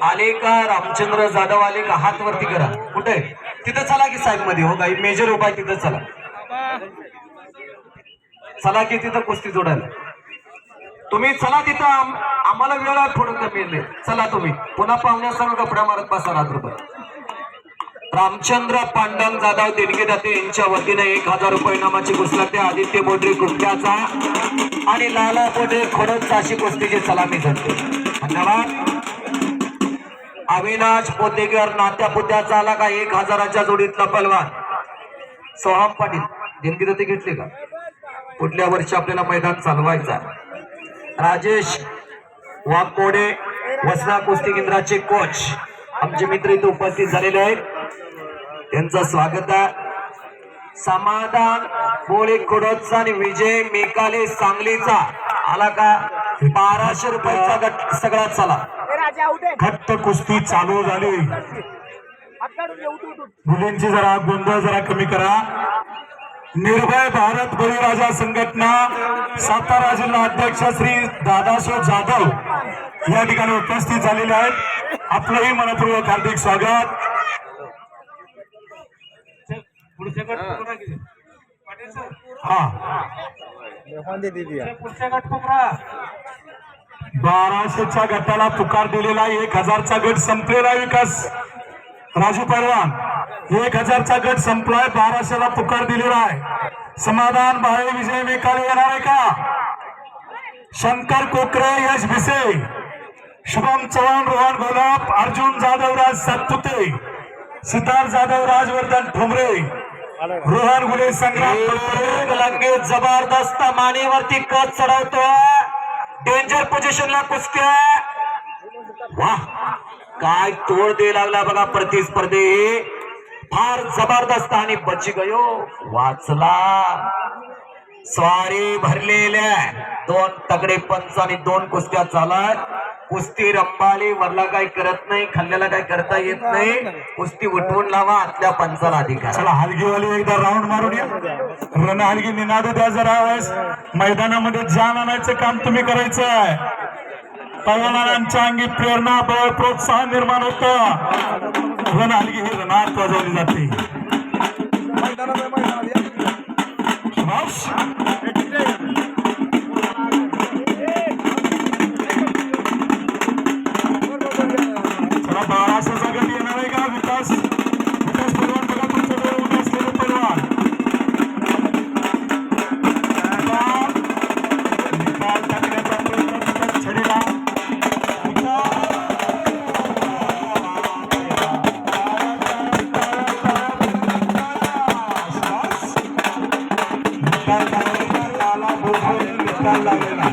आले का रामचंद्र जाधव आले का हात वरती करा. कुठे तिथं चला की साहेब मध्ये हो काही मेजर उपाय तिथं चला. चला की तिथं कुस्ती जोडायला तुम्ही चला तिथं. आम्हाला वेळ आहे थोडं कमी. चला तुम्ही पुन्हा पाहुण्यासह कपडा मारत बसा रात्रभर. रामचंद्र पांडल जाधव देणगीदाते यांच्या वतीने 1000 रुपये इनामाची कुस्ती लागते. आदित्य बोडरे कुस्त्याचा आणि लाला बोडरे खोडदचा अशी कुस्तीची सलामी झाली. धन्यवाद. अविनाश पोतेकर नात्या पुत्याचा आला का 1000च्या जोडीतला पलवान सोहम पाटील देणगीदाते घेतले का. पुढल्या वर्षी आपल्याला मैदान चालवायचं. राजेश वाघकोडे वसना कुस्ती केंद्राचे कोच आमचे मित्र इथे उपस्थित झालेले आहेत. त्यांचं स्वागत आहे. समाधान बोळे खोडदचा आणि विजय मेकाले सांगलीचा आला का 1200 रुपयाचा गट सगळा चला. खट्ट कुस्ती चालू झाली. मुलींची जरा गोंधळ जरा कमी करा. निर्भय भारत बळीराजा संघटना सातारा जिल्हा अध्यक्ष श्री दादासाहेब जाधव या ठिकाणी उपस्थित झालेले आहेत. आपलंही मनपूर्वक हार्दिक स्वागत. हा 1200च्या गटाला पुकार दिलेला 1000चा गट संपलेला. विकास राजू पहलवान 1000चा गट संपलाय. 1200ला पुकार दिलेला आहे. समाधान भाळे विजय मेकाले येणार आहे का. शंकर कोकरे यश भिसे शुभम चव्हाण रोहन गोलाप अर्जुन जाधवराज सातपुते सिद्धार्थ जाधव राजवर्धन ठोंबरे रोहन गुले संग्राम लंगे जबरदस्त मानेवरती कच चढवतो. डेंजर पोझिशनला कुस्त्या. वाह काय तोड दे लागला बघा प्रतिस्पर्धी. फार जबरदस्त आणि बची गयो वाचला. स्वारी भरलेल्या 2 तगडे पंच आणि 2 कुस्त्या चालत. कुस्ती रंबाली वरला काही करत नाही. खाल्ल्याला काही करता येत नाही. कुस्ती उठवून लावा आतल्या पंचाला अधिकार. चला हलगीवाली एकदा राऊंड मारून या. रण हलगी निनाद द्या जरा. मैदानामध्ये जान आणायचं काम तुम्ही करायचं आहे. पहलवानांच्या अंगी प्रेरणा बळ प्रोत्साहन निर्माण होतं. रण हलगी ही रणात वाजवली जाते. चला 1200चा गट येणार आहे का. विकास पहलवान बघा तुमच्या डोळे उभे असलेले पहलवान निकाल टाकण्याचा प्रयत्न छडीला. निकाल लागलेला.